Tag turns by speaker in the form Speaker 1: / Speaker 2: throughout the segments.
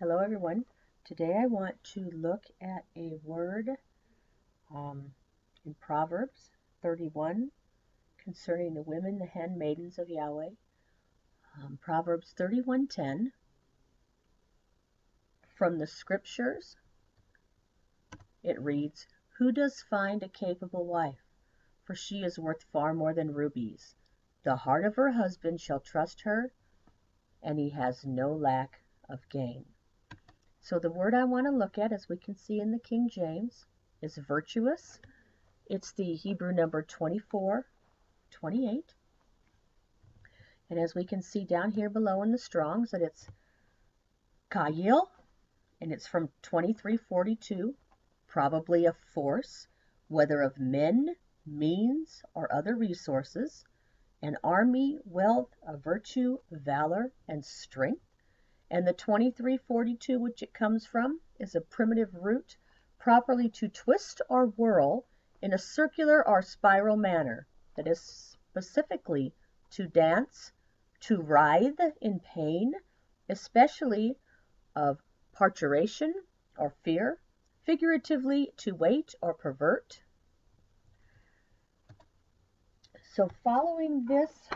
Speaker 1: Hello everyone. Today I want to look at a word in Proverbs 31 concerning the women, the handmaidens of Yahweh. Proverbs 31:10. From the scriptures it reads, "Who does find a capable wife? For she is worth far more than rubies. The heart of her husband shall trust her, and he has no lack of gain." So the word I want to look at, as we can see in the King James, is virtuous. It's the Hebrew number 2428. And as we can see down here below in the Strongs, that it's Kayil, and it's from 2342, probably a force, whether of men, means, or other resources, an army, wealth, a virtue, valor, and strength. And the 2342, which it comes from, is a primitive root, properly to twist or whirl in a circular or spiral manner, that is specifically to dance, to writhe in pain, especially of parturition or fear, figuratively to wait or pervert. So following this,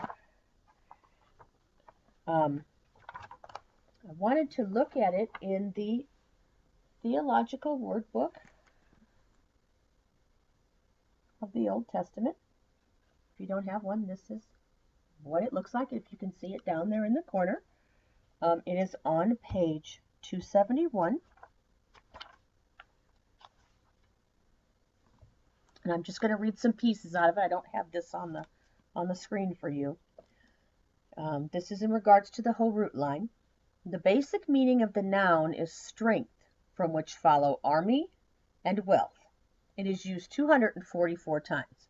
Speaker 1: I wanted to look at it in the Theological Word Book of the Old Testament. If you don't have one, this is what it looks like. If you can see it down there in the corner, it is on page 271. And I'm just going to read some pieces out of it. I don't have this on the screen for you. This is in regards to the whole root line. The basic meaning of the noun is strength, from which follow army and wealth. It is used 244 times.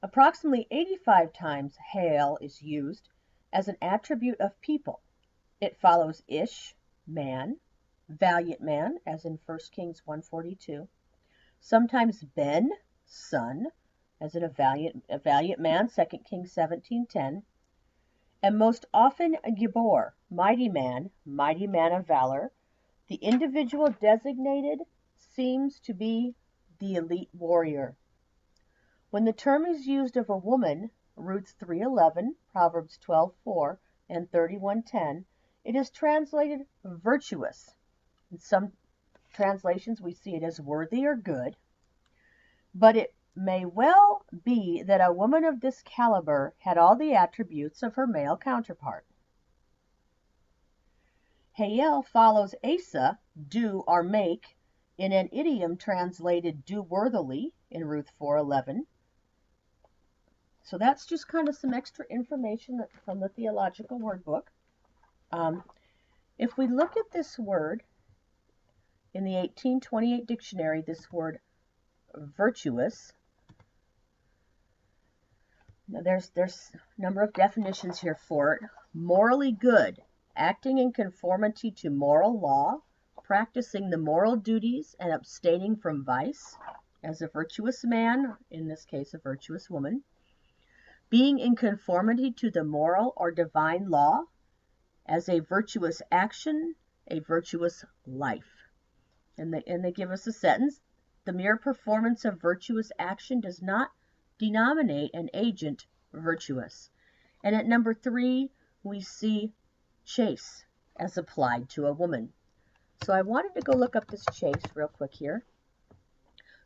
Speaker 1: Approximately 85 times hail is used as an attribute of people. It follows ish, man, valiant man, as in 1 Kings 1:42. Sometimes ben, son, as in a valiant man, 2 Kings 17:10. And most often a gibor, mighty man of valor. The individual designated seems to be the elite warrior. When the term is used of a woman, Ruth 3:11, Proverbs 12:4, and 31:10, it is translated virtuous. In some translations we see it as worthy or good, but it may well be that a woman of this caliber had all the attributes of her male counterpart. Hayel follows Asa, do or make, in an idiom translated do worthily in Ruth 4:11. So that's just kind of some extra information from the Theological Word Book. If we look at this word in the 1828 dictionary, this word virtuous, now there's a number of definitions here for it. Morally good, acting in conformity to moral law, practicing the moral duties and abstaining from vice, as a virtuous man, in this case a virtuous woman. Being in conformity to the moral or divine law, as a virtuous action, a virtuous life. And they give us a sentence: the mere performance of virtuous action does not denominate an agent virtuous. And at number 3, we see chaste as applied to a woman. So I wanted to go look up this chaste real quick here.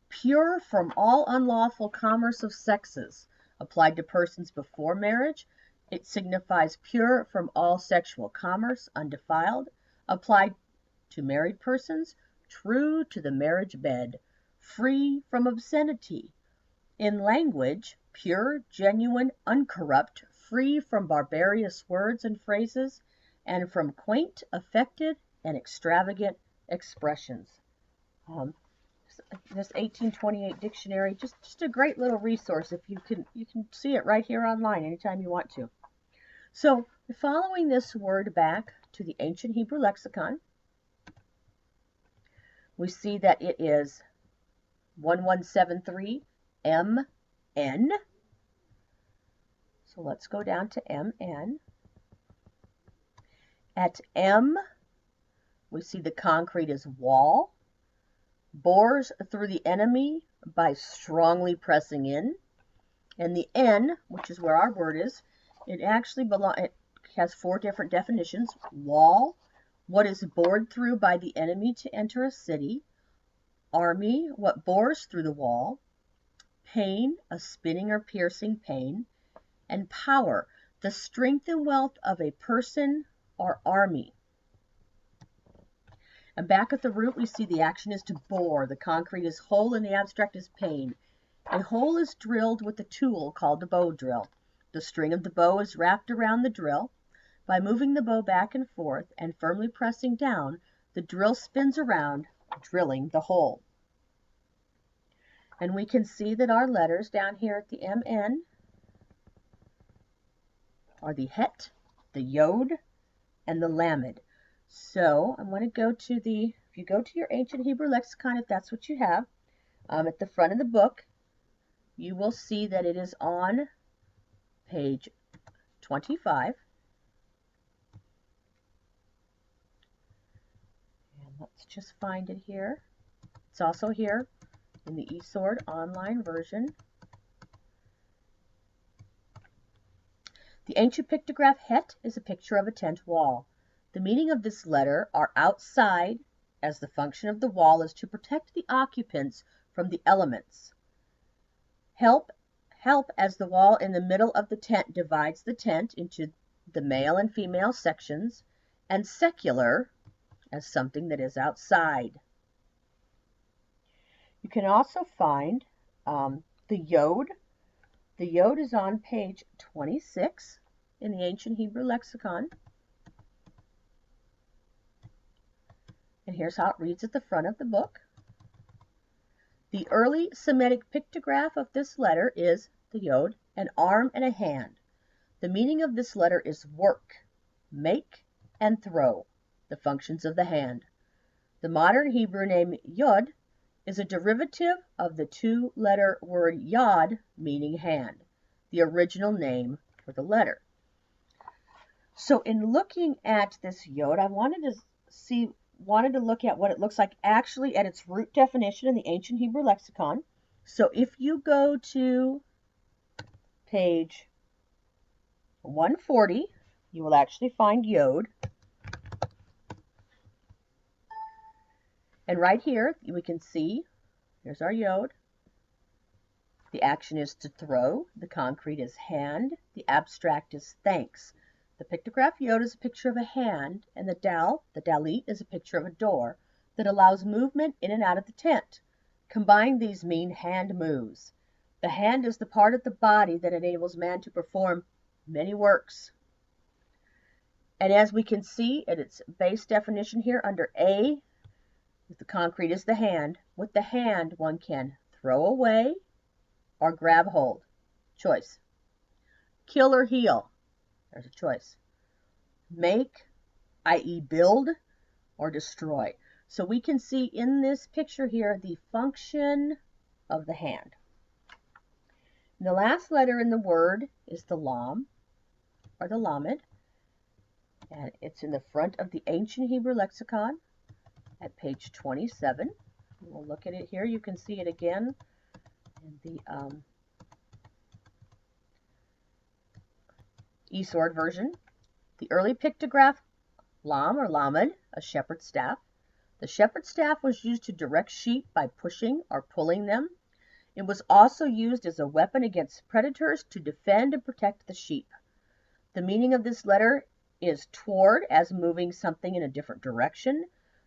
Speaker 1: Pure from all unlawful commerce of sexes, applied to persons before marriage. It signifies pure from all sexual commerce, undefiled. Applied to married persons, true to the marriage bed, free from obscenity. In language, pure, genuine, uncorrupt, free from barbarous words and phrases, and from quaint, affected, and extravagant expressions. This 1828 dictionary, just a great little resource. If you can see it right here online anytime you want to. So following this word back to the ancient Hebrew lexicon, we see that it is 1173 MN. So let's go down to MN. At M, we see the concrete as wall, bores through the enemy by strongly pressing in, and the N, which is where our word is, it has 4 different definitions. Wall, what is bored through by the enemy to enter a city. Army, what bores through the wall. Pain, a spinning or piercing pain. And power, the strength and wealth of a person or army. And back at the root, we see the action is to bore. The concrete is hole and the abstract is pain. A hole is drilled with a tool called the bow drill. The string of the bow is wrapped around the drill. By moving the bow back and forth and firmly pressing down, the drill spins around, drilling the hole. And we can see that our letters down here at the MN are the Het, the Yod, and the Lamed. So I'm going to go to if you go to your ancient Hebrew lexicon, if that's what you have, at the front of the book, you will see that it is on page 25. And let's just find it here. It's also here in the eSword online version. The ancient pictograph Het is a picture of a tent wall. The meaning of this letter are outside, as the function of the wall is to protect the occupants from the elements. Help, as the wall in the middle of the tent divides the tent into the male and female sections, and secular, as something that is outside. You can also find the Yod. The Yod is on page 26 in the ancient Hebrew lexicon. And here's how it reads at the front of the book. The early Semitic pictograph of this letter is the Yod, an arm and a hand. The meaning of this letter is work, make, and throw, the functions of the hand. The modern Hebrew name Yod is a derivative of the 2-letter word Yod, meaning hand, the original name for the letter. So in looking at this Yod, I wanted to look at what it looks like actually at its root definition in the ancient Hebrew lexicon. So if you go to page 140, you will actually find Yod. And right here, we can see, here's our Yod. The action is to throw. The concrete is hand. The abstract is thanks. The pictograph Yod is a picture of a hand, and the dalit, is a picture of a door that allows movement in and out of the tent. Combined, these mean hand moves. The hand is the part of the body that enables man to perform many works. And as we can see at its base definition here under A, the concrete is the hand. With the hand, one can throw away or grab hold. Choice. Kill or heal. There's a choice. Make, i.e. build, or destroy. So we can see in this picture here the function of the hand. And the last letter in the word is the Lam, or the Lamed. And it's in the front of the ancient Hebrew lexicon at page 27. We'll look at it here. You can see it again in the eSword version. The early pictograph Lam or Lamed, a shepherd's staff. The shepherd's staff was used to direct sheep by pushing or pulling them. It was also used as a weapon against predators to defend and protect the sheep. The meaning of this letter is toward, as moving something in a different direction.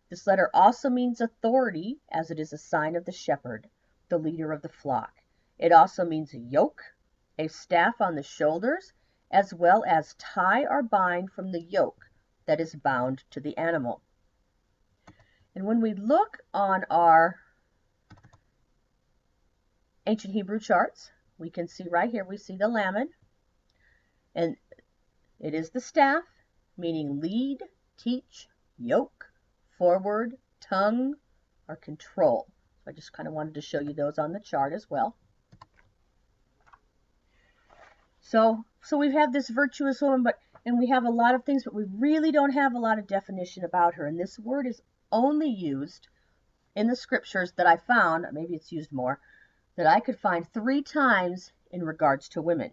Speaker 1: This letter also means authority, as it is a sign of the shepherd, the leader of the flock. It also means a yoke, a staff on the shoulders, as well as tie or bind from the yoke that is bound to the animal. And when we look on our ancient Hebrew charts, we can see right here, we see the Lamed, and it is the staff, meaning lead, teach, yoke, forward, tongue, or control. So I just kind of wanted to show you those on the chart as well. So we have this virtuous woman, but And we have a lot of things, but we really don't have a lot of definition about her. And this word is only used in the scriptures that I found, maybe it's used more, that I could find 3 times in regards to women.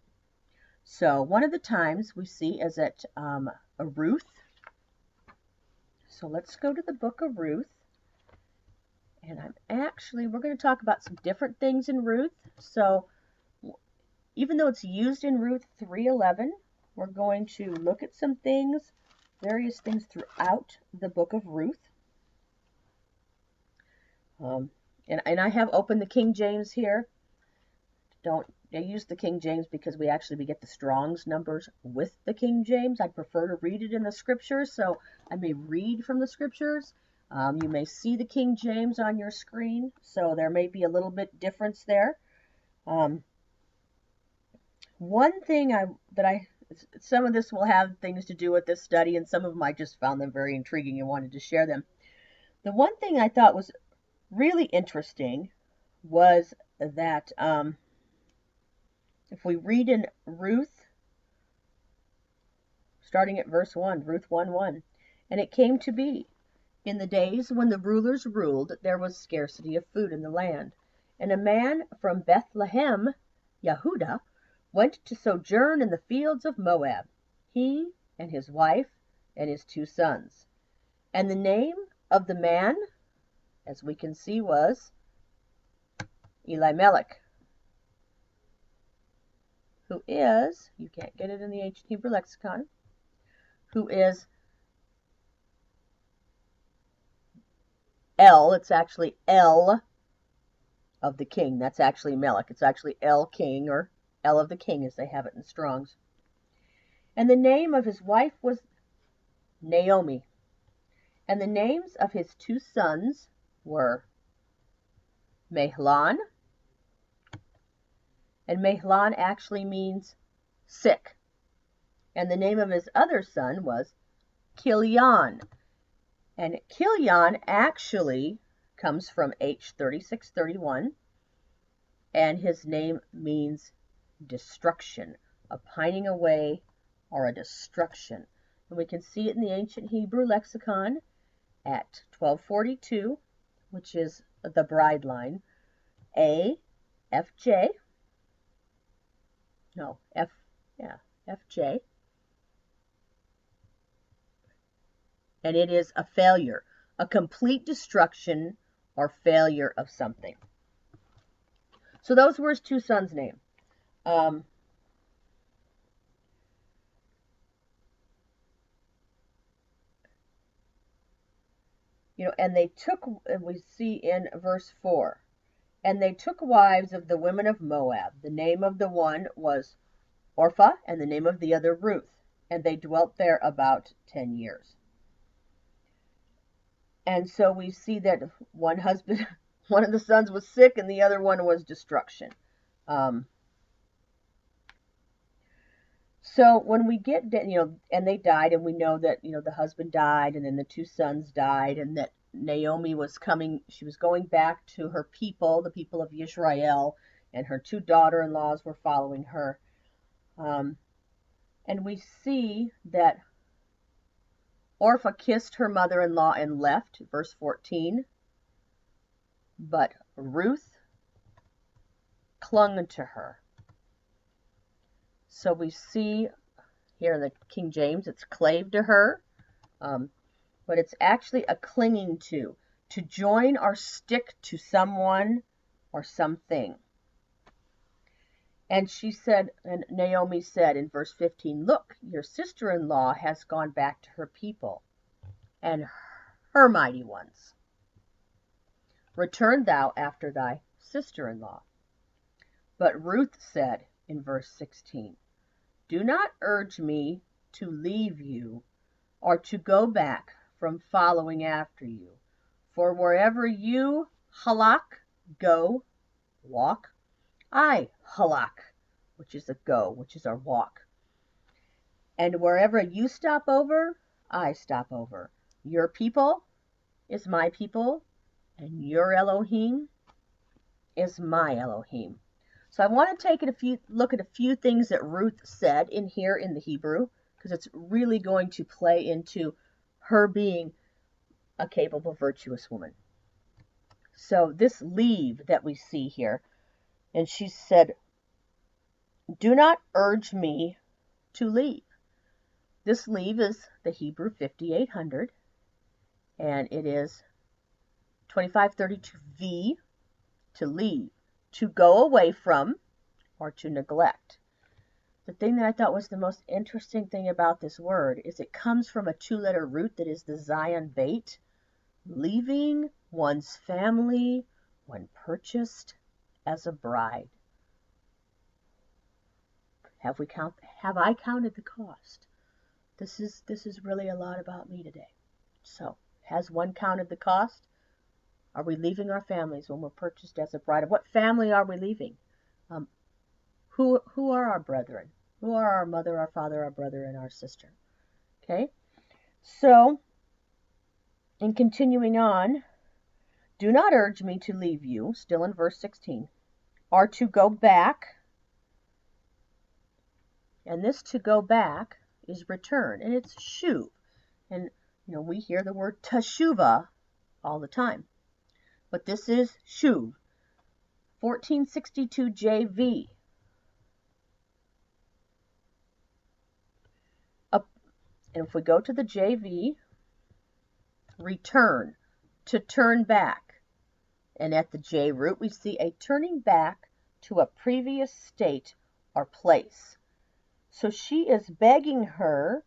Speaker 1: So one of the times we see is at Ruth. So let's go to the book of Ruth. And we're going to talk about some different things in Ruth. So even though it's used in Ruth 3:11, we're going to look at some things, various things throughout the book of Ruth. And I have opened the King James here. I use the King James because we get the Strong's numbers with the King James. I prefer to read it in the scriptures, so I may read from the scriptures. You may see the King James on your screen, so there may be a little bit difference there. One thing some of this will have things to do with this study, and some of them I just found them very intriguing and wanted to share them. The one thing I thought was really interesting was that if we read in Ruth, starting at verse 1, Ruth 1:1, and it came to be, in the days when the rulers ruled, there was scarcity of food in the land. And a man from Bethlehem, Yehudah, went to sojourn in the fields of Moab, he and his wife and his 2 sons. And the name of the man, as we can see, was Elimelech, who is, you can't get it in the ancient Hebrew lexicon, who is El. It's actually El of the king. That's actually Melech. It's actually El king, or El of the king, as they have it in Strong's. And the name of his wife was Naomi. And the names of his 2 sons were Mahlon. And Mahlon actually means sick. And the name of his other son was Kilion. And Kilion actually comes from H3631. And his name means destruction, a pining away or a destruction. And we can see it in the ancient Hebrew lexicon at 1242, which is the bride line, FJ. And it is a failure, a complete destruction or failure of something. So those were his 2 sons' names. And they took, and we see in verse 4, and they took wives of the women of Moab. The name of the one was Orpah, and the name of the other Ruth. And they dwelt there about 10 years. And so we see that one of the sons was sick, and the other one was destruction. So when we get, and they died, and we know that, the husband died, and then the 2 sons died, and that Naomi she was going back to her people, the people of Israel, and her 2 daughter-in-laws were following her. And we see that Orpah kissed her mother-in-law and left, verse 14. But Ruth clung to her. So we see here in the King James, it's clave to her. But it's actually a clinging to join or stick to someone or something. And Naomi said in verse 15, look, your sister-in-law has gone back to her people and her mighty ones. Return thou after thy sister-in-law. But Ruth said in verse 16, do not urge me to leave you or to go back from following after you. For wherever you, halak, go, walk, I, halak, which is a go, which is our walk. And wherever you stop over, I stop over. Your people is my people, and your Elohim is my Elohim. So I want to take look at a few things that Ruth said in here in the Hebrew, because it's really going to play into her being a capable, virtuous woman. So this leave that we see here, and she said, do not urge me to leave. This leave is the Hebrew 5800, and it is 2532V, to leave, to go away from, or to neglect. The thing that I thought was the most interesting thing about this word is it comes from a two-letter root that is the Zion bait, leaving one's family when purchased as a bride. Have I counted the cost? This is really a lot about me today. So, has one counted the cost? Are we leaving our families when we're purchased as a bride? What family are we leaving? Who are our brethren? Who are our mother, our father, our brother, and our sister? Okay? So, in continuing on, do not urge me to leave you, still in verse 16, or to go back. And this to go back is return, and it's shuv. And, we hear the word teshuvah all the time. But this is shuv. 1462 JV. And if we go to the JV, return, to turn back. And at the J root, we see a turning back to a previous state or place. So she is begging her,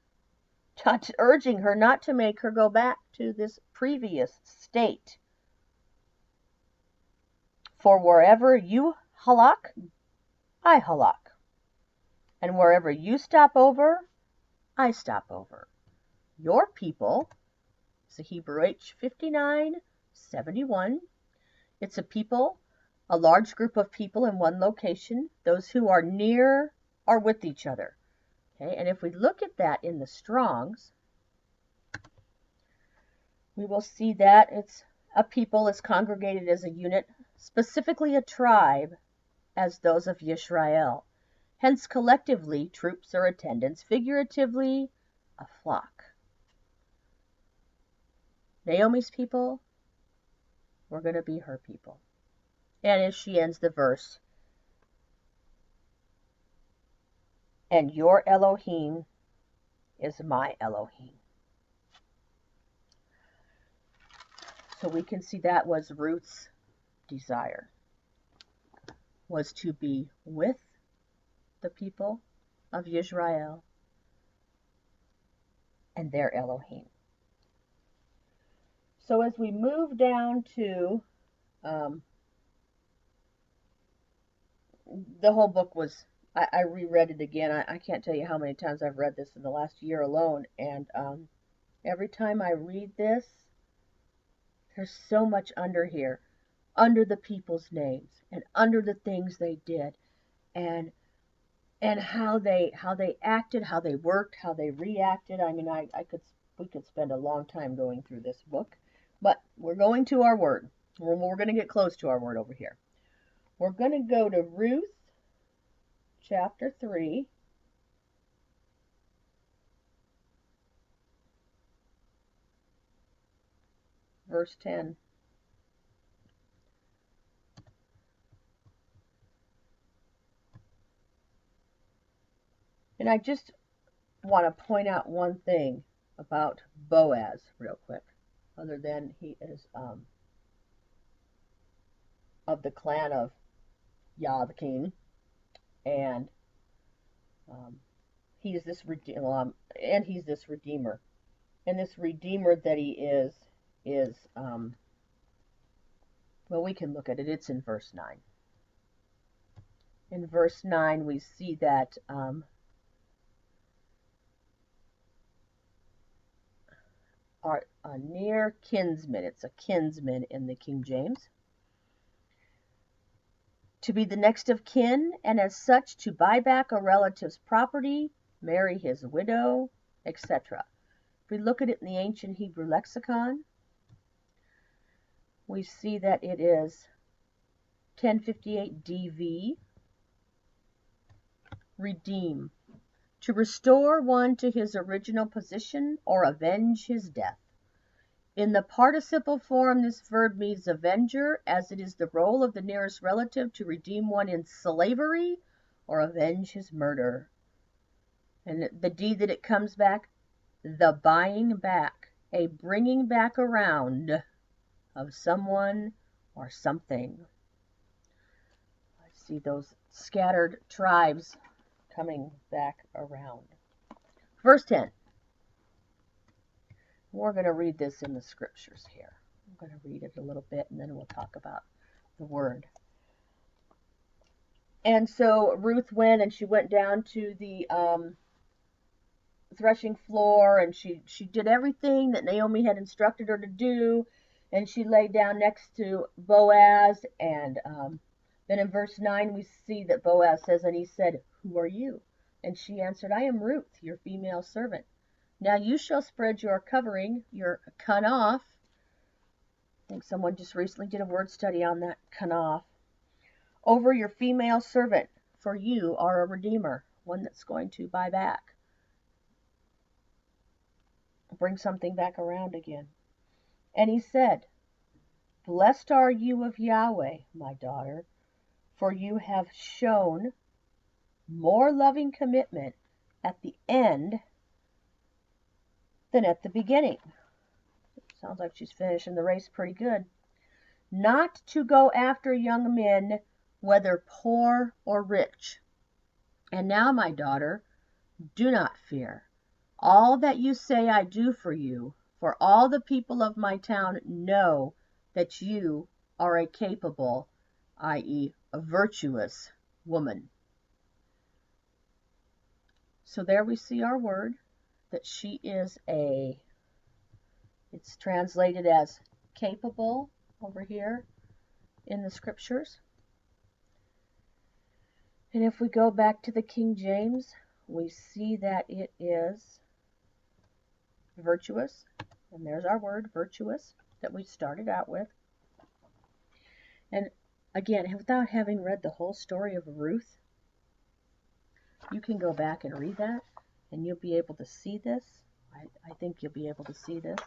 Speaker 1: urging her not to make her go back to this previous state. For wherever you halak, I halak. And wherever you stop over, I stop over. Your people, it's a Hebrew H5971. It's a people, a large group of people in one location, those who are near or with each other. Okay, and if we look at that in the Strongs, we will see that it's a people is congregated as a unit, specifically a tribe, as those of Yisrael. Hence, collectively, troops or attendants, figuratively, a flock. Naomi's people, we're going to be her people. And as she ends the verse, and your Elohim is my Elohim. So we can see that was Ruth's desire, was to be with the people of Israel and their Elohim. So as we move down to, the whole book was, I reread it again. I can't tell you how many times I've read this in the last year alone. And every time I read this, there's so much under here, under the people's names and under the things they did, and how they acted, how they worked, how they reacted. I mean, we could spend a long time going through this book, but we're going to our word. We're going to get close to our word over here. We're going to go to Ruth chapter 3. Verse 10. And I just want to point out one thing about Boaz real quick, other than he is of the clan of Yah the king, and he's this redeemer, and this redeemer that he is well, we can look at it. It's in verse 9. In verse 9, we see that our near kinsman, it's a kinsman in the King James, to be the next of kin, and as such to buy back a relative's property, marry his widow, etc. If we look at it in the ancient Hebrew lexicon, we see that it is 1058 DV, redeem, to restore one to his original position or avenge his death. In the participle form, this verb means avenger, as it is the role of the nearest relative to redeem one in slavery or avenge his murder. And the deed that it comes back, the buying back, a bringing back around of someone or something. I see those scattered tribes coming back around. Verse 10. We're going to read this in the scriptures here. I'm going to read it a little bit and then we'll talk about the word. And so Ruth went and she went down to the threshing floor, and she did everything that Naomi had instructed her to do, and she laid down next to Boaz. And then in verse 9 we see that Boaz says, and he said, "Who are you?" And she answered, "I am Ruth, your female servant. Now you shall spread your covering, your kanaf." I think someone just recently did a word study on that, kanaf. "Over your female servant, for you are a redeemer," one that's going to buy back, bring something back around again. And he said, "Blessed are you of Yahweh, my daughter, for you have shown more loving commitment at the end than at the beginning." Sounds like she's finishing the race pretty good. "Not to go after young men, whether poor or rich. And now, my daughter, do not fear. All that you say I do for you, for all the people of my town know that you are a capable, i.e., a virtuous woman." So there we see our word, that she is it's translated as capable over here in the scriptures. And if we go back to the King James, we see that it is virtuous. And there's our word, virtuous, that we started out with. And again, without having read the whole story of Ruth, you can go back and read that, and you'll be able to see this. I think you'll be able to see this.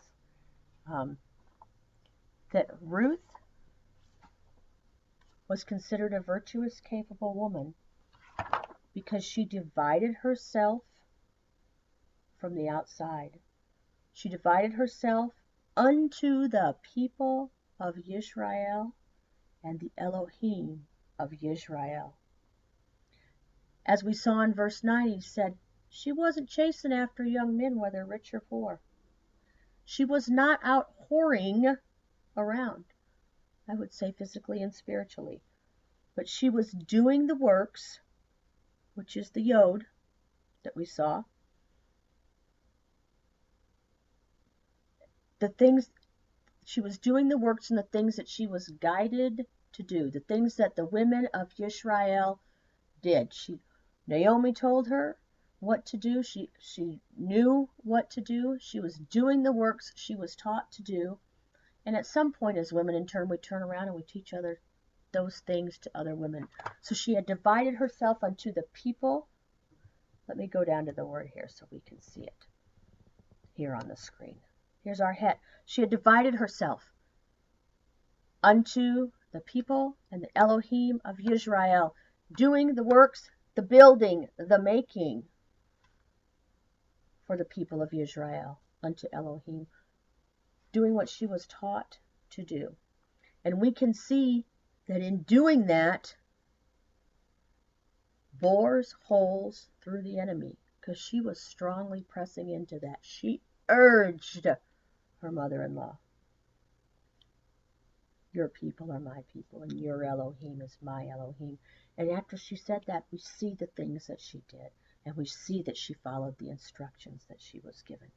Speaker 1: That Ruth was considered a virtuous, capable woman because she divided herself from the outside. She divided herself unto the people of Israel and the Elohim of Israel. As we saw in verse 9, he said, she wasn't chasing after young men, whether rich or poor. She was not out whoring around, I would say physically and spiritually. But she was doing the works, which is the yod that we saw. The things, she was doing the works and the things that she was guided to do, the things that the women of Israel did. Naomi told her what to do. She knew what to do. She was doing the works she was taught to do. And at some point as women, in turn, we turn around and we teach those things to other women. So she had divided herself unto the people. Let me go down to the word here so we can see it here on the screen. Here's our head. She had divided herself unto the people and the Elohim of Israel, doing the works, the building, the making for the people of Israel unto Elohim, doing what she was taught to do. And we can see that in doing that, bores holes through the enemy, because she was strongly pressing into that. She urged her mother-in-law, your people are my people, and your Elohim is my Elohim. And after she said that, we see the things that she did, and we see that she followed the instructions that she was given.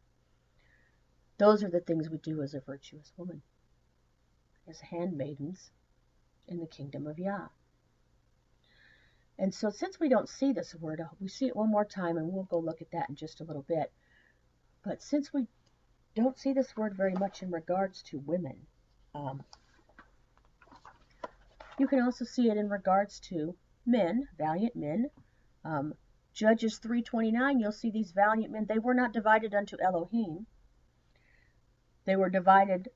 Speaker 1: Those are the things we do as a virtuous woman, as handmaidens in the kingdom of Yah. And so since we don't see this word, we see it one more time, and we'll go look at that in just a little bit. But since we don't see this word very much in regards to women, you can also see it in regards to men, valiant men, Judges 3:29, you'll see these valiant men, they were not divided unto Elohim. They were divided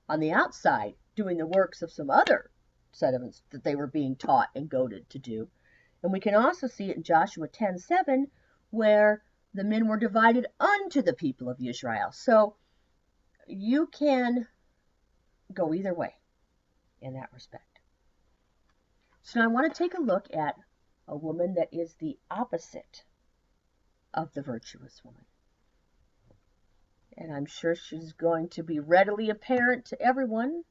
Speaker 1: on the outside, doing the works of some other sediments that they were being taught and goaded to do. And we can also see it in Joshua 10:7, where the men were divided unto the people of Israel. So you can go either way in that respect. So now I want to take a look at a woman that is the opposite of the virtuous woman. And I'm sure she's going to be readily apparent to everyone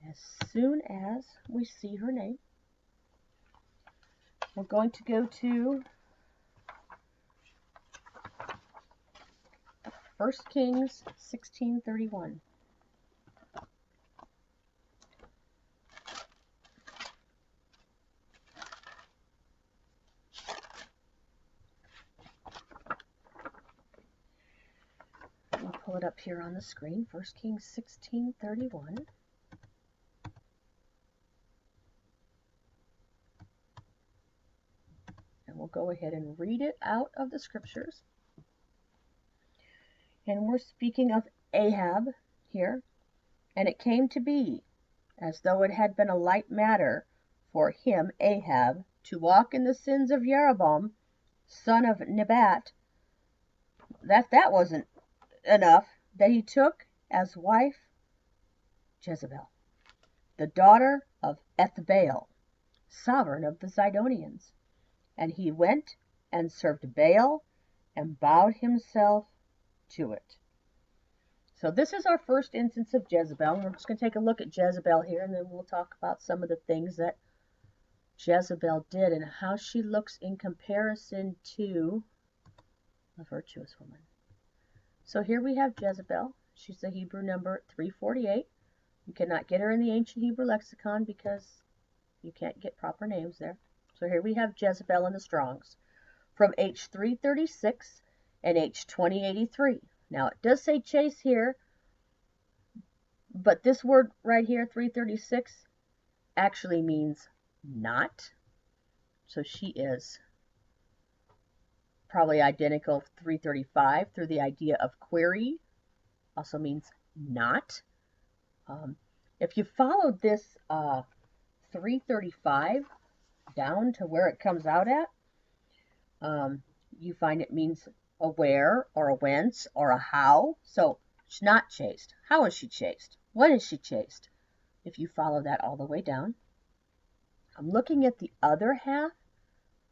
Speaker 1: as soon as we see her name. We're going to go to 1 Kings 16:31. I'll pull it up here on the screen. 1 Kings 16:31. And we'll go ahead and read it out of the scriptures. And we're speaking of Ahab here. And it came to be, as though it had been a light matter for him, Ahab, to walk in the sins of Jeroboam, son of Nebat, that wasn't enough, that he took as wife Jezebel, the daughter of Ethbaal, sovereign of the Zidonians. And he went and served Baal and bowed himself to it. So this is our first instance of Jezebel. We're just going to take a look at Jezebel here, and then we'll talk about some of the things that Jezebel did and how she looks in comparison to the virtuous woman. So here we have Jezebel. She's the Hebrew number 348. You cannot get her in the ancient Hebrew lexicon because you can't get proper names there. So here we have Jezebel in the Strongs from H336 and H2083. Now it does say chaste here, but this word right here, 336, actually means not. So she is probably identical to 335 through the idea of query, also means not. If you followed this 335 down to where it comes out at, you find it means a where or a whence or a how. So she's not chaste. How is she chaste? When is she chaste? If you follow that all the way down. I'm looking at the other half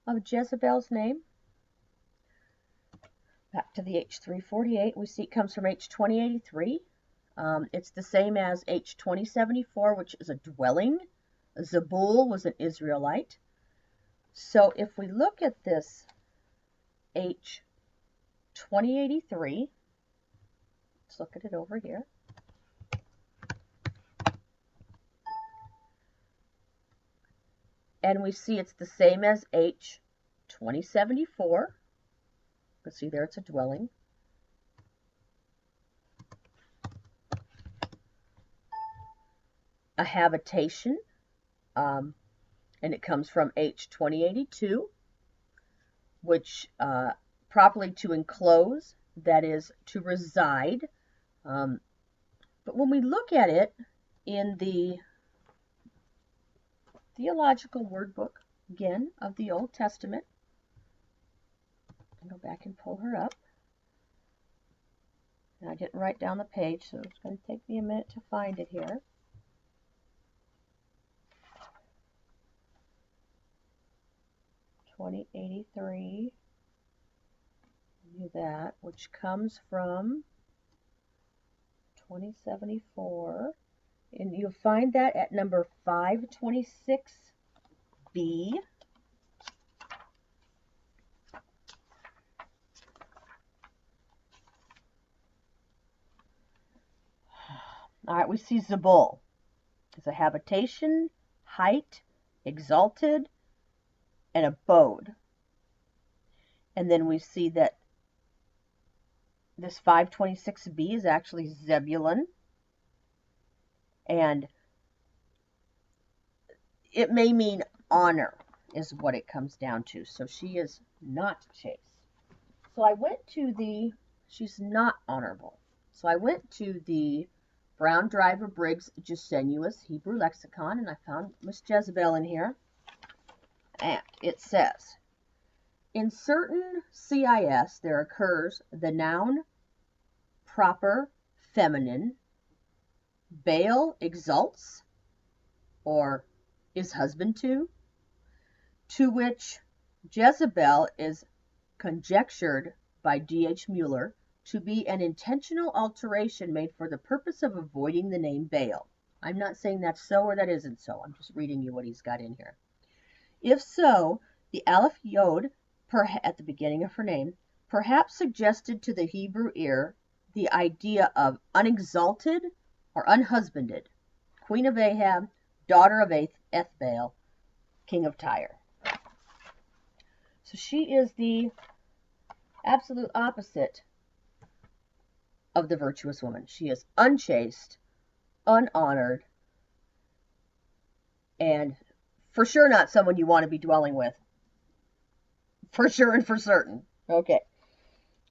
Speaker 1: of Jezebel's name. Back to the H348, we see it comes from H2083. It's the same as H2074, which is a dwelling. Zebul was an Israelite. So if we look at this H2083, let's look at it over here. And we see it's the same as H2074. Let's see there, it's a dwelling. A habitation, and it comes from H2082, which properly to enclose, that is to reside. But when we look at it in the Theological Word Book, again, of the Old Testament, I'll go back and pull her up. And I didn't write down the page, so it's going to take me a minute to find it here. (2083). Do that, which comes from 2074, and you'll find that at number 526b. All right, we see Zebul. It's a habitation, height, exalted, and abode. And then we see that this 526b is actually Zebulun. And it may mean honor. is what it comes down to. So she is not chaste. So I went to the, she's not honorable. So I went to the Brown Driver Briggs Jezreel Hebrew lexicon, and I found Miss Jezebel in here. And it says, in certain CIS, there occurs the noun proper feminine, Baal exalts, or is husband to which Jezebel is conjectured by D.H. Mueller to be an intentional alteration made for the purpose of avoiding the name Baal. I'm not saying that's so or that isn't so. I'm just reading you what he's got in here. If so, the Aleph Yod at the beginning of her name perhaps suggested to the Hebrew ear the idea of unexalted or unhusbanded, queen of Ahab, daughter of Ethbaal, king of Tyre. So she is the absolute opposite of the virtuous woman. She is unchaste, unhonored, and for sure not someone you want to be dwelling with. For sure and for certain. Okay.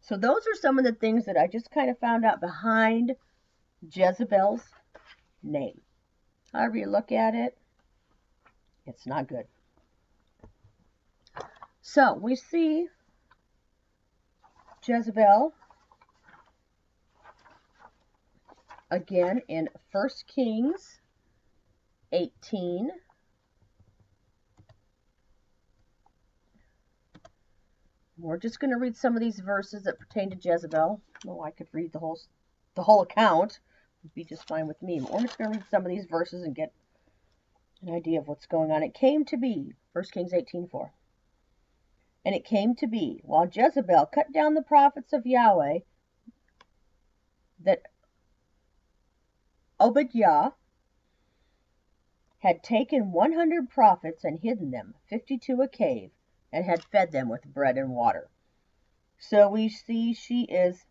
Speaker 1: So those are some of the things that I just kind of found out behind Jezebel's name. However you look at it, it's not good. So we see Jezebel again in 1 Kings 18. We're just going to read some of these verses that pertain to Jezebel. Oh, I could read the whole account. It'd be just fine with me. But we're just going to read some of these verses and get an idea of what's going on. It came to be, 1 Kings 18:4. And it came to be, while Jezebel cut down the prophets of Yahweh, that Obadiah had taken 100 prophets and hidden them, 50 to a cave, and had fed them with bread and water. So we see she is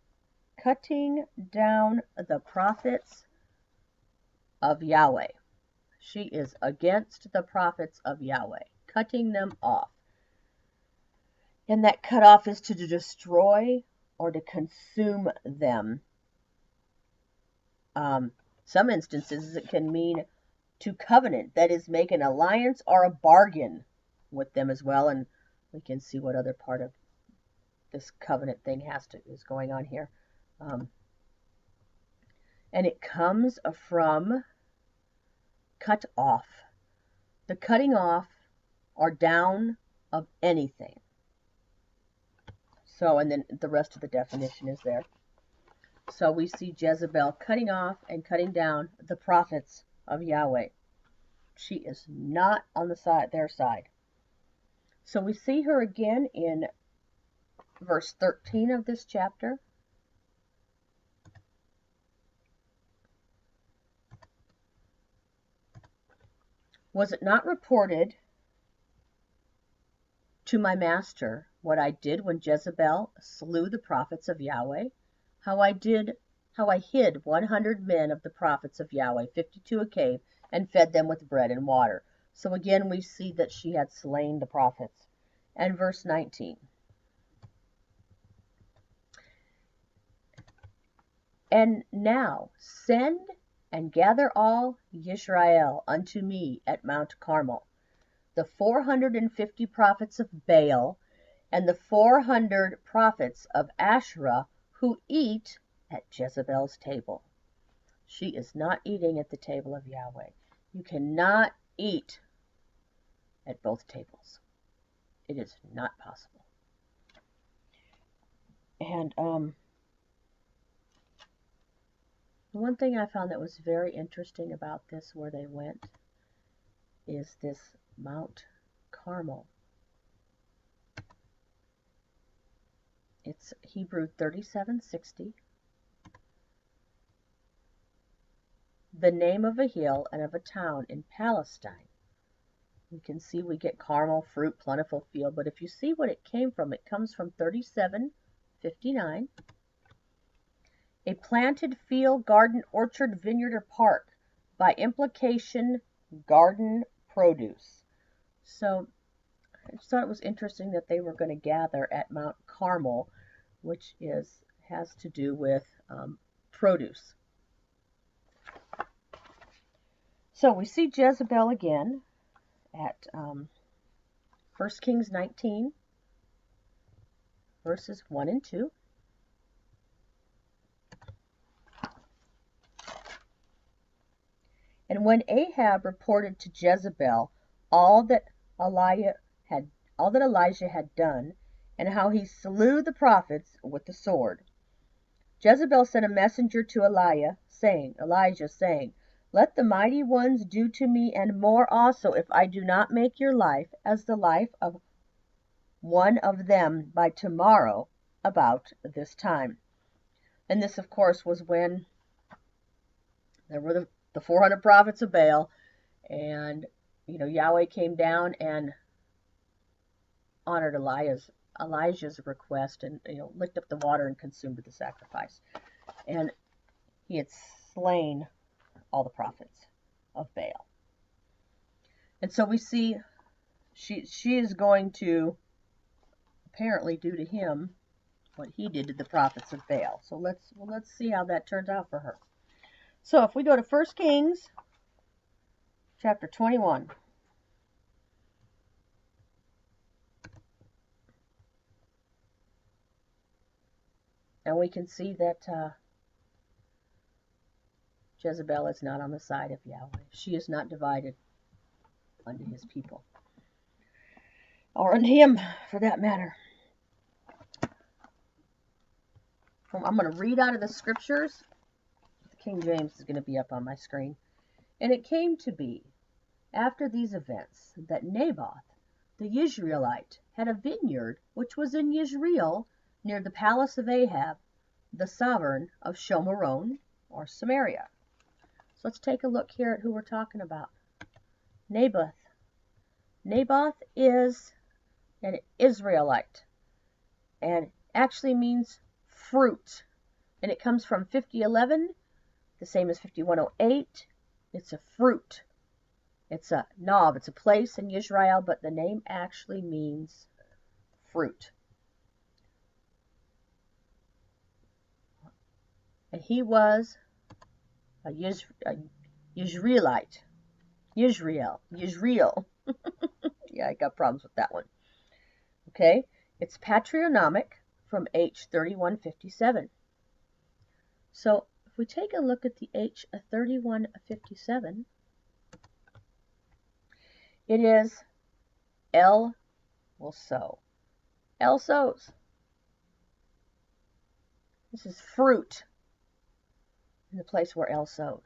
Speaker 1: cutting down the prophets of Yahweh. She is against the prophets of Yahweh, cutting them off. And that cutoff is to destroy or to consume them. Some instances it can mean to covenant, that is, make an alliance or a bargain with them as well. And we can see what other part of this covenant thing is going on here. And it comes from cut off. The cutting off or down of anything. So, and then the rest of the definition is there. So we see Jezebel cutting off and cutting down the prophets of Yahweh. She is not on their side. So we see her again in verse 13 of this chapter. Was it not reported to my master what I did when Jezebel slew the prophets of Yahweh? How I hid 100 men of the prophets of Yahweh, 50 to a cave, and fed them with bread and water. So again we see that she had slain the prophets. And verse 19. And now send and gather all Yisrael unto me at Mount Carmel, the 450 prophets of Baal, and the 400 prophets of Asherah, who eat at Jezebel's table. She is not eating at the table of Yahweh. You cannot eat at both tables. It is not possible. And one thing I found that was very interesting about this, where they went, is this Mount Carmel. It's Hebrew 3760. The name of a hill and of a town in Palestine. You can see we get Carmel, fruit, plentiful field, but if you see what it came from, it comes from 3759. A planted field, garden, orchard, vineyard, or park. By implication, garden produce. So I just thought it was interesting that they were going to gather at Mount Carmel, which has to do with produce. So we see Jezebel again at 1 Kings 19, verses 1 and 2. And when Ahab reported to Jezebel all that Elijah had done, and how he slew the prophets with the sword, Jezebel sent a messenger to Elijah, saying, Let the mighty ones do to me and more also, if I do not make your life as the life of one of them by tomorrow about this time. And this, of course, was when there were the 400 prophets of Baal, and Yahweh came down and honored Elijah's request, and licked up the water and consumed the sacrifice. And he had slain all the prophets of Baal. And so we see she is going to apparently do to him what he did to the prophets of Baal. So let's see how that turns out for her. So if we go to 1 Kings chapter 21. And we can see that Jezebel is not on the side of Yahweh. She is not divided unto his people, or unto him, for that matter. I'm going to read out of the scriptures. The King James is going to be up on my screen. And it came to be, after these events, that Naboth the Jezreelite had a vineyard which was in Jezreel, near the palace of Ahab, the sovereign of Shomeron, or Samaria. So let's take a look here at who we're talking about. Naboth. Naboth is an Israelite, and actually means fruit. And it comes from 5011, the same as 5108. It's a fruit. It's a knob. It's a place in Israel, but the name actually means fruit. And he was a Jezreelite. Jezreel. Yeah, I got problems with that one. Okay, it's patronymic from H3157. So if we take a look at the H3157, it is El will sow. El sows. This is fruit in the place where El sowed.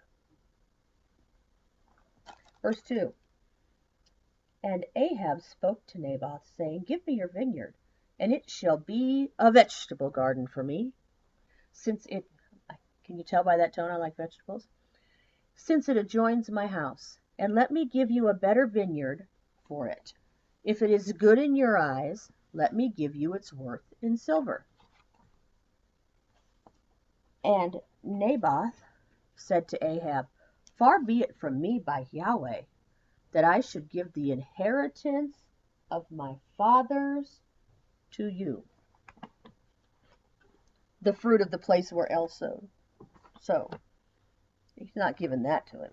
Speaker 1: Verse 2. And Ahab spoke to Naboth, saying, Give me your vineyard, and it shall be a vegetable garden for me, since it, can you tell by that tone I like vegetables? Since it adjoins my house, and let me give you a better vineyard for it. If it is good in your eyes, let me give you its worth in silver. And Naboth said to Ahab, Far be it from me by Yahweh, that I should give the inheritance of my fathers to you. The fruit of the place where El sowed. So, he's not giving that to him.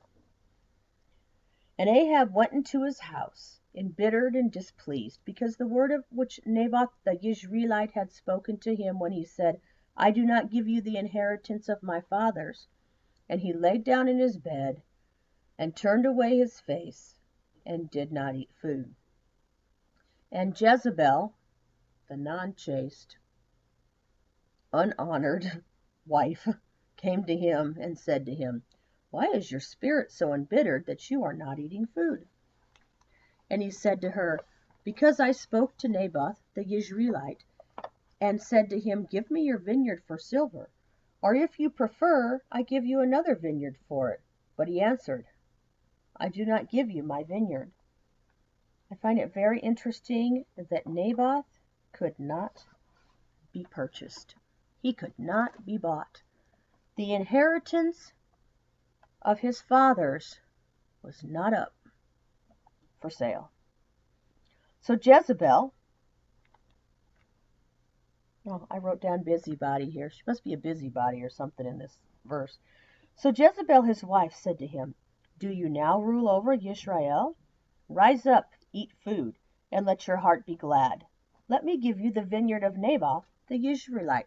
Speaker 1: And Ahab went into his house, embittered and displeased, because the word of which Naboth the Jezreelite had spoken to him when he said, I do not give you the inheritance of my fathers. And he laid down in his bed, and turned away his face, and did not eat food. And Jezebel, the non-chaste, unhonored wife, came to him and said to him, Why is your spirit so embittered that you are not eating food? And he said to her, Because I spoke to Naboth the Jezreelite, and said to him, Give me your vineyard for silver, or if you prefer, I give you another vineyard for it. But he answered, I do not give you my vineyard. I find it very interesting that Naboth could not be purchased. He could not be bought. The inheritance of his fathers was not up for sale. So Jezebel, oh, I wrote down busybody here. She must be a busybody or something in this verse. So Jezebel, his wife, said to him, "Do you now rule over Yisrael? Rise up, eat food, and let your heart be glad. Let me give you the vineyard of Naboth, the Jezreelite.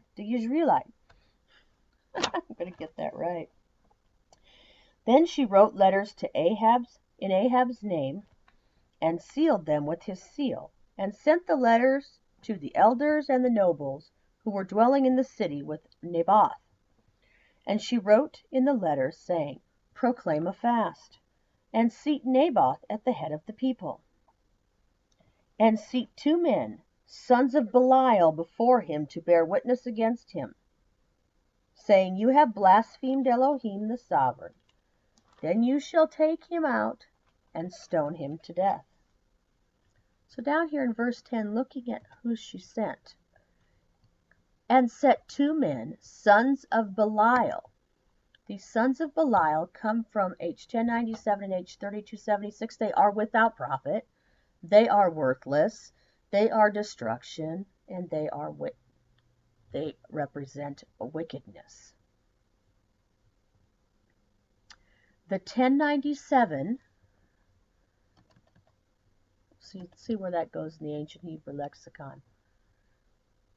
Speaker 1: I'm going to get that right." Then she wrote letters to Ahab's name, and sealed them with his seal, and sent the letters to the elders and the nobles who were dwelling in the city with Naboth. And she wrote in the letters, saying, "Proclaim a fast, and seat Naboth at the head of the people. And seat 2 men, sons of Belial, before him to bear witness against him, saying, You have blasphemed Elohim the sovereign. Then you shall take him out and stone him to death." So down here in verse 10, looking at who she sent. And set 2 men, sons of Belial. These sons of Belial come from H1097 and H3276. They are without profit. They are worthless. They are destruction. And they represent wickedness. The 1097, see where that goes in the ancient Hebrew lexicon.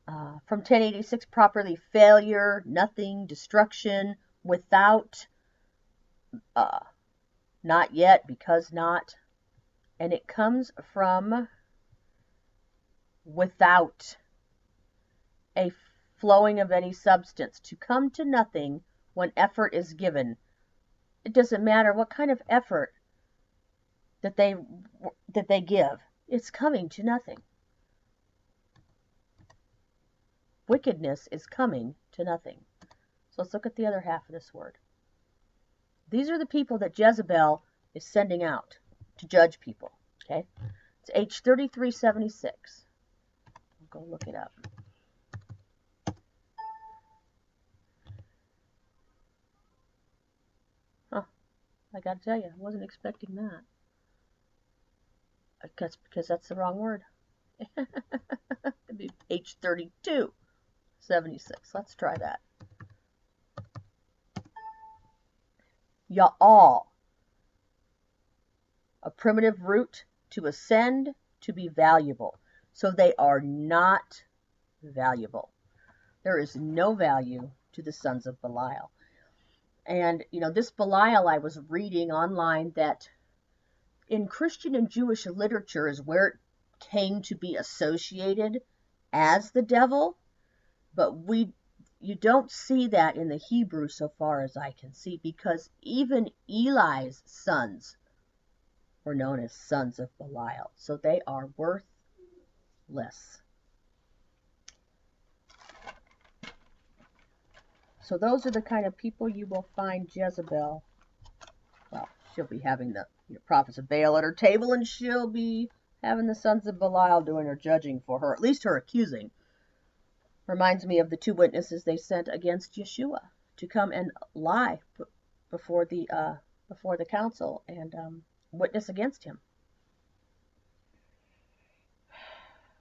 Speaker 1: From 1086, properly failure, nothing, destruction, without, not yet, because not. And it comes from without, a flowing of any substance, to come to nothing when effort is given. It doesn't matter what kind of effort that they give. It's coming to nothing. Wickedness is coming to nothing. So let's look at the other half of this word. These are the people that Jezebel is sending out to judge people. Okay? It's H3376. I'll go look it up. I gotta tell you, I wasn't expecting that. Because that's the wrong word. It'd be H3276. Let's try that. Ya'al. A primitive root, to ascend, to be valuable. So they are not valuable. There is no value to the sons of Belial. And, this Belial, I was reading online that in Christian and Jewish literature is where it came to be associated as the devil. But you don't see that in the Hebrew so far as I can see, because even Eli's sons were known as sons of Belial. So they are worthless. So those are the kind of people you will find Jezebel. Well, she'll be having the prophets of Baal at her table, and she'll be having the sons of Belial doing her judging for her, at least her accusing. Reminds me of the 2 witnesses they sent against Yeshua to come and lie before the council and witness against him.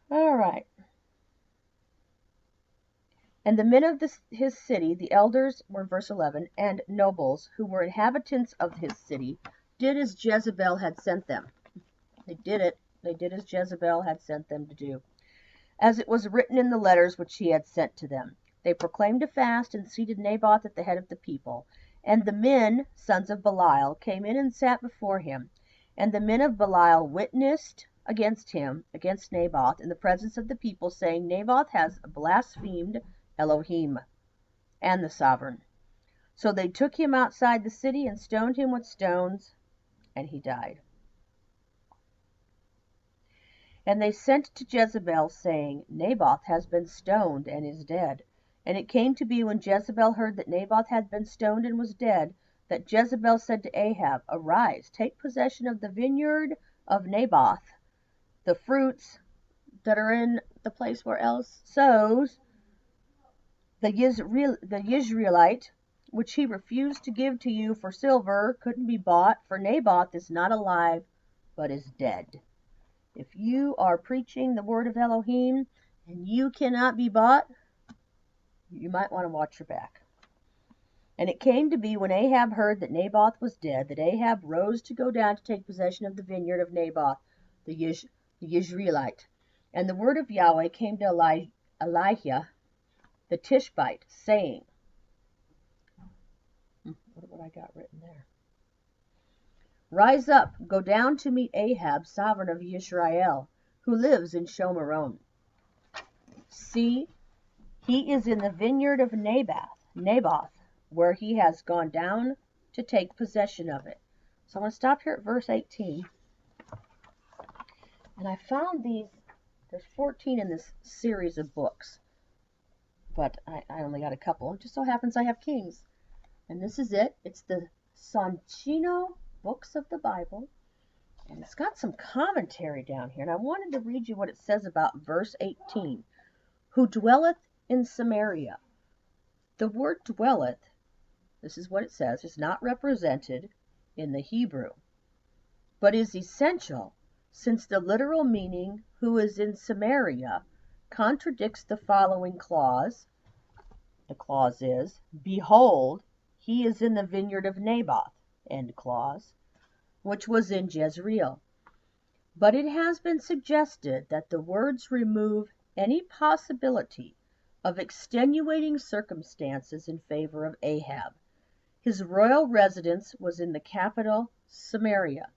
Speaker 1: All right. And the men of his city, the elders, were verse 11, and nobles, who were inhabitants of his city, did as Jezebel had sent them. They did it. They did as Jezebel had sent them to do, as it was written in the letters which he had sent to them. They proclaimed a fast and seated Naboth at the head of the people. And the men, sons of Belial, came in and sat before him. And the men of Belial witnessed against him, against Naboth, in the presence of the people, saying, Naboth has blasphemed Elohim and the sovereign. So they took him outside the city and stoned him with stones, and he died. And they sent to Jezebel, saying, Naboth has been stoned and is dead. And it came to be, when Jezebel heard that Naboth had been stoned and was dead, that Jezebel said to Ahab, Arise, take possession of the vineyard of Naboth, the fruits that are in the place where El sows, the Jezreelite, which he refused to give to you for silver, couldn't be bought, for Naboth is not alive, but is dead. If you are preaching the word of Elohim and you cannot be bought, you might want to watch your back. And it came to be when Ahab heard that Naboth was dead, that Ahab rose to go down to take possession of the vineyard of Naboth, the Jezreelite. And the word of Yahweh came to Elijah the Tishbite, saying, what I got written there? Rise up, go down to meet Ahab, sovereign of Israel, who lives in Shomeron. See, he is in the vineyard of Naboth, where he has gone down to take possession of it. So I'm going to stop here at verse 18. And I found these, there's 14 in this series of books, but I only got a couple. It just so happens I have Kings. And this is it. It's the Soncino books of the Bible. And it's got some commentary down here. And I wanted to read you what it says about verse 18. Who dwelleth in Samaria. The word dwelleth, this is what it says, is not represented in the Hebrew, but is essential, since the literal meaning, who is in Samaria, contradicts the following clause. The clause is, behold, he is in the vineyard of Naboth, end clause, which was in Jezreel. But it has been suggested that the words remove any possibility of extenuating circumstances in favor of Ahab. His royal residence was in the capital, Samaria,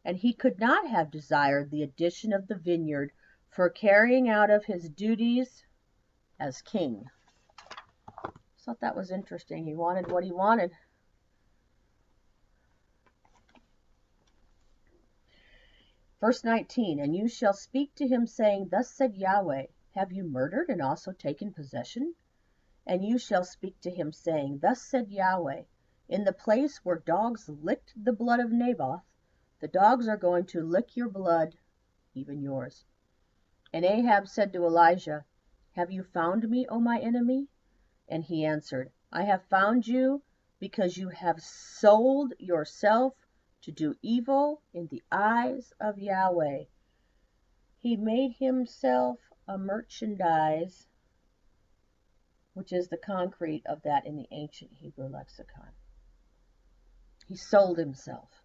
Speaker 1: and he could not have desired the addition of the vineyard for carrying out of his duties as king. I thought that was interesting. He wanted what he wanted. Verse 19, and you shall speak to him, saying, Thus said Yahweh, have you murdered and also taken possession? And you shall speak to him, saying, Thus said Yahweh, in the place where dogs licked the blood of Naboth, the dogs are going to lick your blood, even yours. And Ahab said to Elijah, Have you found me, O my enemy? And he answered, I have found you because you have sold yourself to do evil in the eyes of Yahweh. He made himself a merchandise, which is the concrete of that in the ancient Hebrew lexicon. He sold himself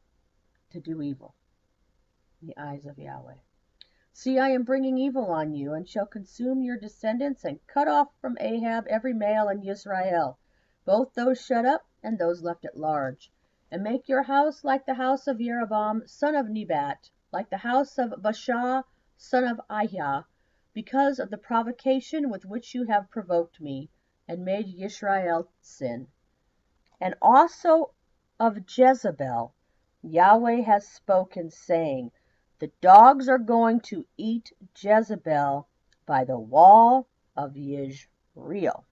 Speaker 1: to do evil in the eyes of Yahweh. See, I am bringing evil on you, and shall consume your descendants, and cut off from Ahab every male in Israel, both those shut up and those left at large, and make your house like the house of Jeroboam, son of Nebat, like the house of Baasha, son of Ahiah, because of the provocation with which you have provoked me, and made Israel sin. And also of Jezebel, Yahweh has spoken, saying, The dogs are going to eat Jezebel by the wall of Jezreel.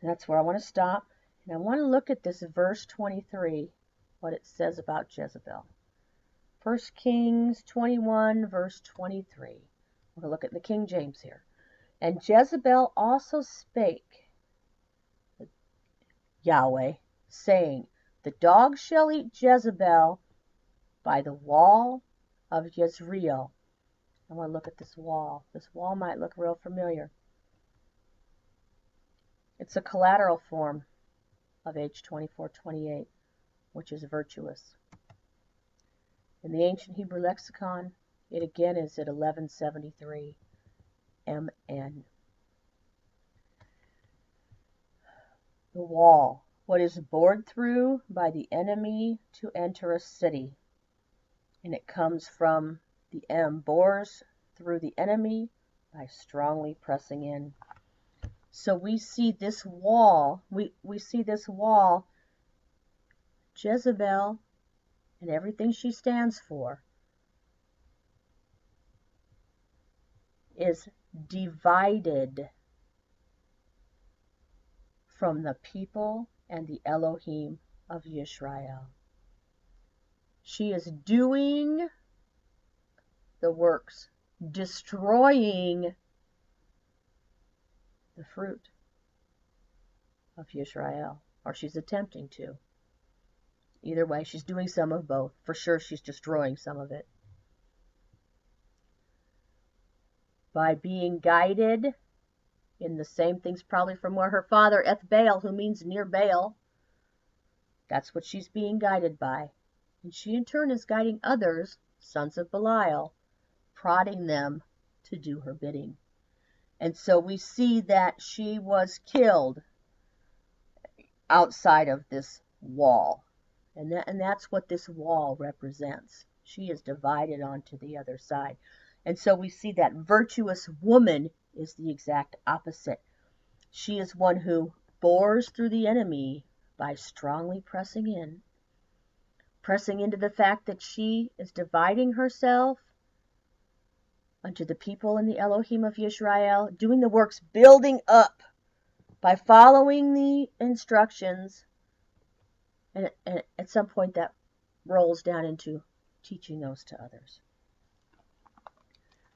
Speaker 1: That's where I want to stop. And I want to look at this verse 23, what it says about Jezebel. 1 Kings 21, verse 23. We're going to look at the King James here. And Jezebel also spake, Yahweh, saying, The dogs shall eat Jezebel by the wall of Jezreel. I want to look at this wall. This wall might look real familiar. It's a collateral form of H2428, which is virtuous. In the ancient Hebrew lexicon, it again is at 1173 MN. The wall, what is bored through by the enemy to enter a city. And it comes from the M, bores through the enemy by strongly pressing in. So we see this wall, we see this wall, Jezebel and everything she stands for is divided from the people and the Elohim of Israel. She is doing the works, destroying the fruit of Israel, or she's attempting to. Either way, she's doing some of both. For sure, she's destroying some of it. By being guided in the same things probably from where her father, Baal, who means near Baal. That's what she's being guided by. And she in turn is guiding others, sons of Belial, prodding them to do her bidding. And so we see that she was killed outside of this wall. And that's what this wall represents. She is divided onto the other side. And so we see that virtuous woman is the exact opposite. She is one who bores through the enemy by strongly pressing into the fact that she is dividing herself unto the people in the Elohim of Yezreel, doing the works, building up by following the instructions. And at some point that rolls down into teaching those to others.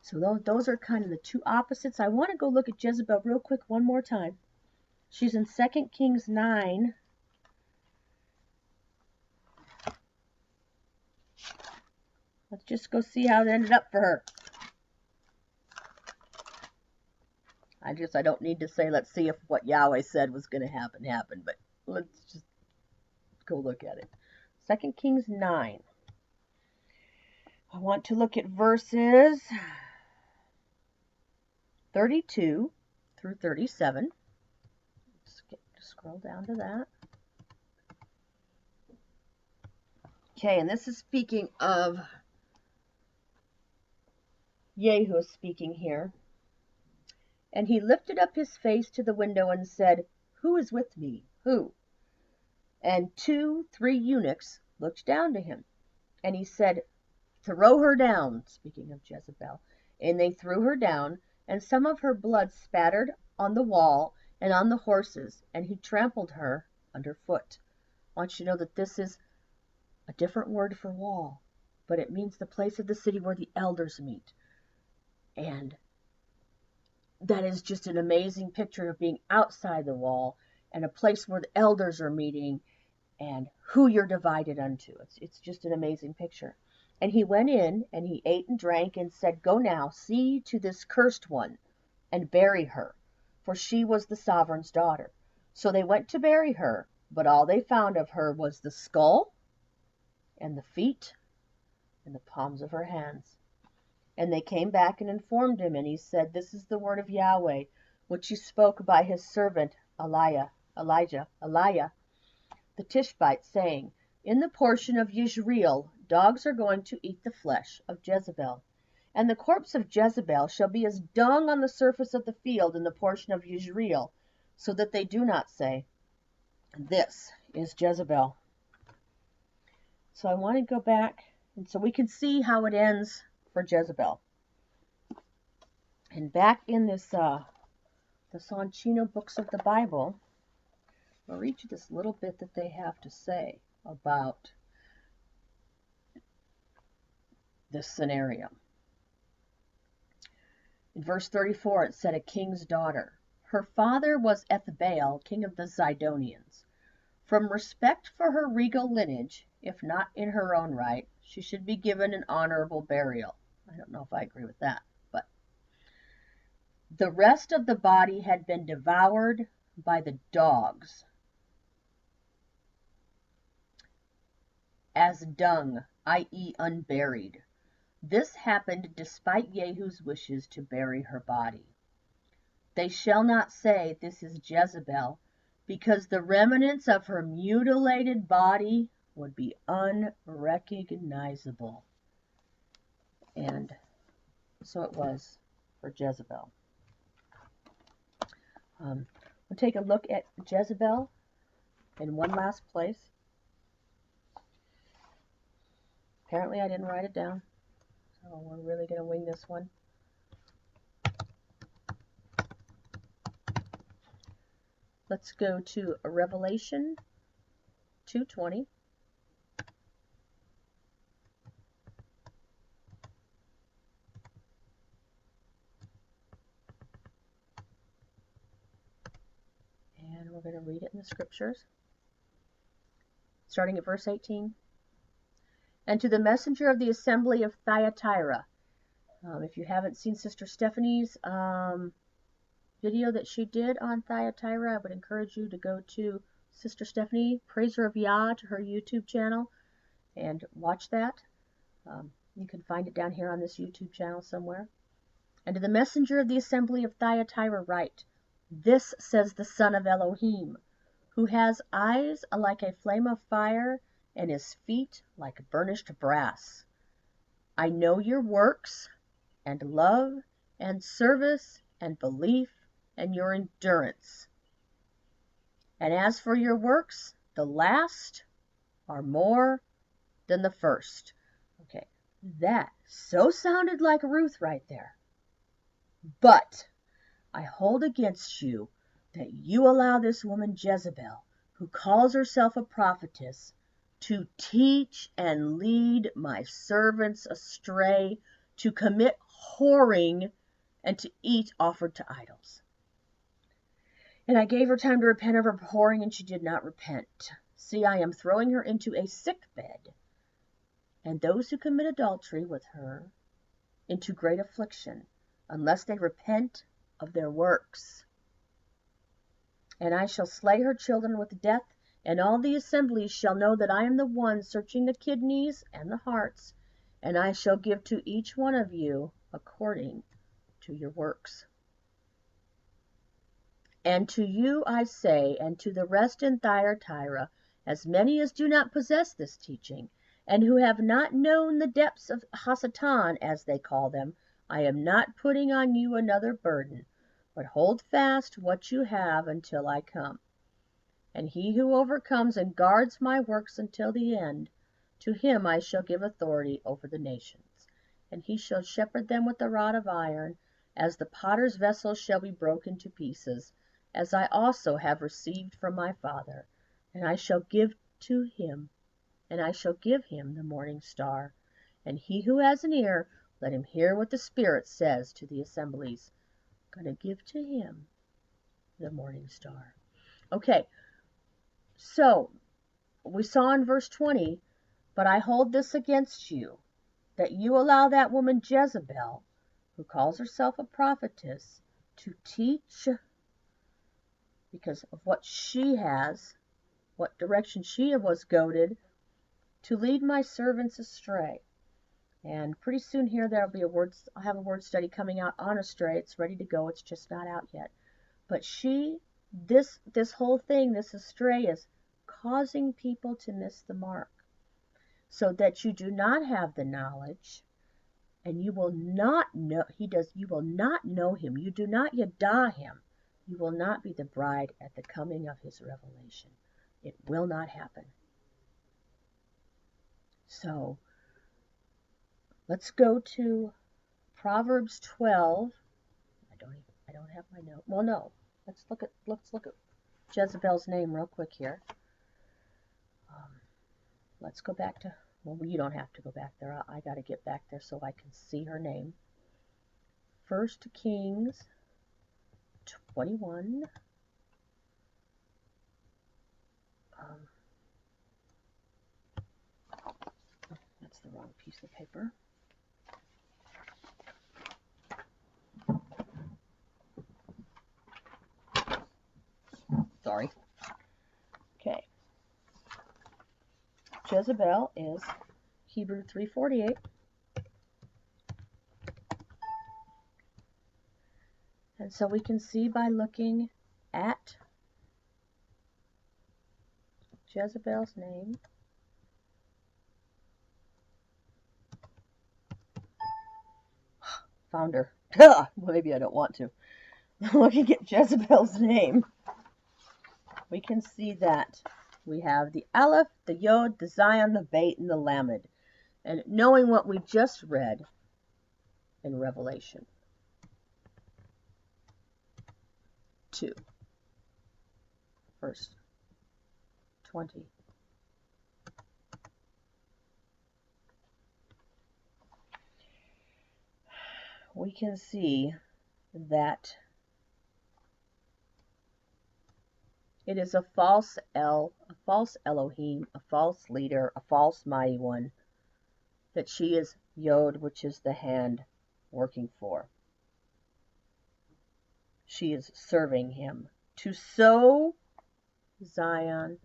Speaker 1: So those are kind of the two opposites. I want to go look at Jezebel real quick one more time. She's in 2 Kings 9. Let's just go see how it ended up for her. I don't need to say, let's see if what Yahweh said was going to happen, but let's just go look at it. 2 Kings 9. I want to look at verses 32 through 37. Just scroll down to that. Okay, and this is speaking of Jehu speaking here. And he lifted up his face to the window and said, Who is with me? Who? And 3 eunuchs looked down to him. And he said, Throw her down, speaking of Jezebel. And they threw her down, and some of her blood spattered on the wall and on the horses, and he trampled her underfoot. I want you to know that this is a different word for wall, but it means the place of the city where the elders meet. And that is just an amazing picture of being outside the wall and a place where the elders are meeting and who you're divided unto. It's just an amazing picture. And he went in and he ate and drank and said, Go now, see to this cursed one and bury her, for she was the sovereign's daughter. So they went to bury her, but all they found of her was the skull and the feet and the palms of her hands. And they came back and informed him, and he said, This is the word of Yahweh, which he spoke by his servant Elijah, the Tishbite, saying, In the portion of Jezreel, dogs are going to eat the flesh of Jezebel. And the corpse of Jezebel shall be as dung on the surface of the field in the portion of Jezreel, so that they do not say, This is Jezebel. So I want to go back, and so we can see how it ends for Jezebel. And back in this the Sanchino books of the Bible, I'll read you this little bit that they have to say about this scenario. In verse 34, it said, A king's daughter. Her father was Ethbaal, king of the Zidonians. From respect for her regal lineage, if not in her own right, she should be given an honorable burial. I don't know if I agree with that, but the rest of the body had been devoured by the dogs as dung, i.e. unburied. This happened despite Jehu's wishes to bury her body. They shall not say, This is Jezebel, because the remnants of her mutilated body would be unrecognizable. And so it was for Jezebel. We'll take a look at Jezebel in one last place. Apparently I didn't write it down, so we're really going to wing this one. Let's go to Revelation 2:20. And we're going to read it in the scriptures. starting at verse 18. And to the messenger of the assembly of Thyatira. If you haven't seen Sister Stephanie's video that she did on Thyatira, I would encourage you to go to Sister Stephanie, Praiser of Yah, to her YouTube channel and watch that. You can find it down here on this YouTube channel somewhere. And to the messenger of the assembly of Thyatira write, This says the Son of Elohim, who has eyes like a flame of fire and his feet like burnished brass. I know your works and love and service and belief and your endurance. And as for your works, the last are more than the first. Okay, that so sounded like Ruth right there. But I hold against you that you allow this woman Jezebel, who calls herself a prophetess, to teach and lead my servants astray, to commit whoring, and to eat offered to idols. And I gave her time to repent of her whoring, and she did not repent. See, I am throwing her into a sick bed, and those who commit adultery with her into great affliction, unless they repent of their works. And I shall slay her children with death, and all the assemblies shall know that I am the one searching the kidneys and the hearts, and I shall give to each one of you according to your works. And to you I say, and to the rest in Thyatira, as many as do not possess this teaching, and who have not known the depths of Hasatan, as they call them, I am not putting on you another burden, but hold fast what you have until I come. And he who overcomes and guards my works until the end, to him I shall give authority over the nations. And he shall shepherd them with a rod of iron, as the potter's vessel shall be broken to pieces, as I also have received from my Father. And I shall give him the morning star. And he who has an ear, let him hear what the Spirit says to the assemblies. I'm going to give to him the morning star. Okay, so we saw in verse 20, but I hold this against you, that you allow that woman Jezebel, who calls herself a prophetess, to teach, because of what she has, what direction she was goaded, to lead my servants astray. And pretty soon here I'll have a word study coming out on astray. It's ready to go. It's just not out yet. But this whole thing, this astray, is causing people to miss the mark, so that you do not have the knowledge, and you will not know. You will not know him. You do not yada him. You will not be the bride at the coming of his revelation. It will not happen. So let's go to Proverbs 12. I don't have my note. Well, no. Let's look at Jezebel's name real quick here. Let's go back to, well, you don't have to go back there. I got to get back there so I can see her name. 1 Kings 21. That's the wrong piece of paper. Sorry. Okay. Jezebel is Hebrew 3:48. And so we can see by looking at Jezebel's name, found her. Well, maybe I don't want to. Looking at Jezebel's name, we can see that we have the Aleph, the Yod, the Zion, the Beit, and the Lamed. And knowing what we just read in Revelation 2, verse 20. We can see that It is a false Elohim, a false leader, a false mighty one that she is Yod, which is the hand, working for. She is serving him to sow Zion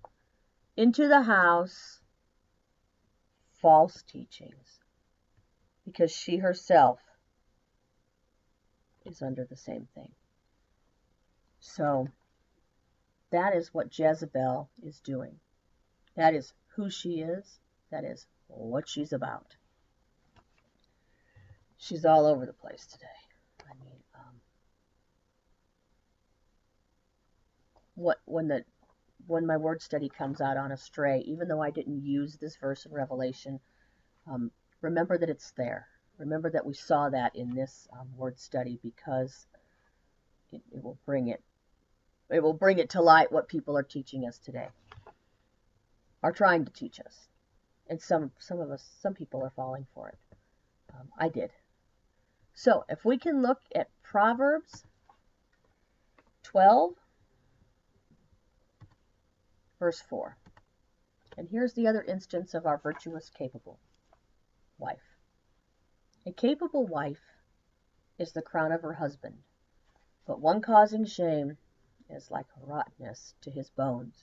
Speaker 1: into the house false teachings, because she herself is under the same thing. So that is what Jezebel is doing. That is who she is. That is what she's about. She's all over the place today. I mean, when my word study comes out on astray, even though I didn't use this verse in Revelation, remember that it's there. Remember that we saw that in this word study, because it will bring it. It will bring it to light what people are teaching us today, are trying to teach us, and some people are falling for it. I did. So if we can look at Proverbs 12, verse 4. And here's the other instance of our virtuous, capable wife. A capable wife is the crown of her husband, but one causing shame is like rottenness to his bones.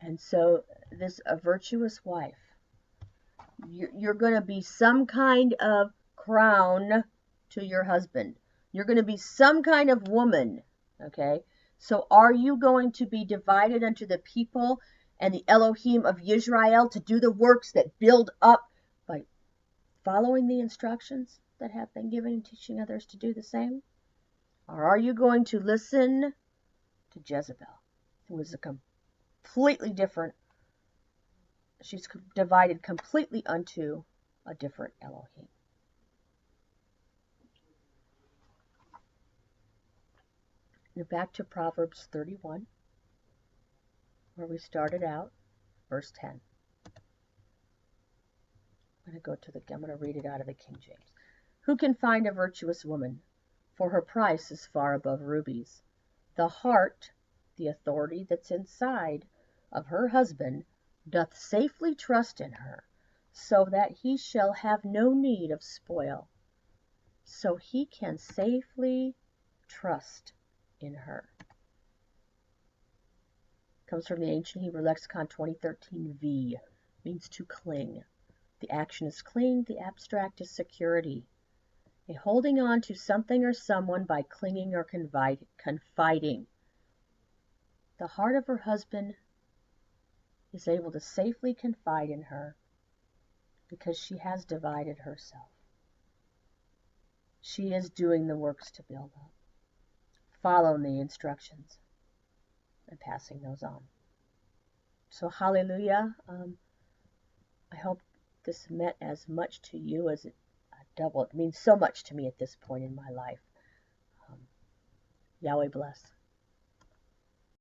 Speaker 1: And so this a virtuous wife, you're going to be some kind of crown to your husband. You're going to be some kind of woman, okay? So are you going to be divided unto the people and the Elohim of Yisrael to do the works that build up by following the instructions that have been given and teaching others to do the same? Or are you going to listen to Jezebel, who is a completely different, she's divided completely unto a different Elohim? Now back to Proverbs 31, where we started out, verse 10. I'm going to read it out of the King James. Who can find a virtuous woman? For her price is far above rubies. The heart, the authority that's inside of her husband, doth safely trust in her, so that he shall have no need of spoil. So he can safely trust in her. Comes from the ancient Hebrew lexicon 2013v. Means to cling. The action is cling, the abstract is security. A holding on to something or someone by clinging or confiding. The heart of her husband is able to safely confide in her because she has divided herself. She is doing the works to build up, following the instructions, and passing those on. So hallelujah. I hope this meant as much to you as it doubled. It means so much to me at this point in my life. Yahweh bless.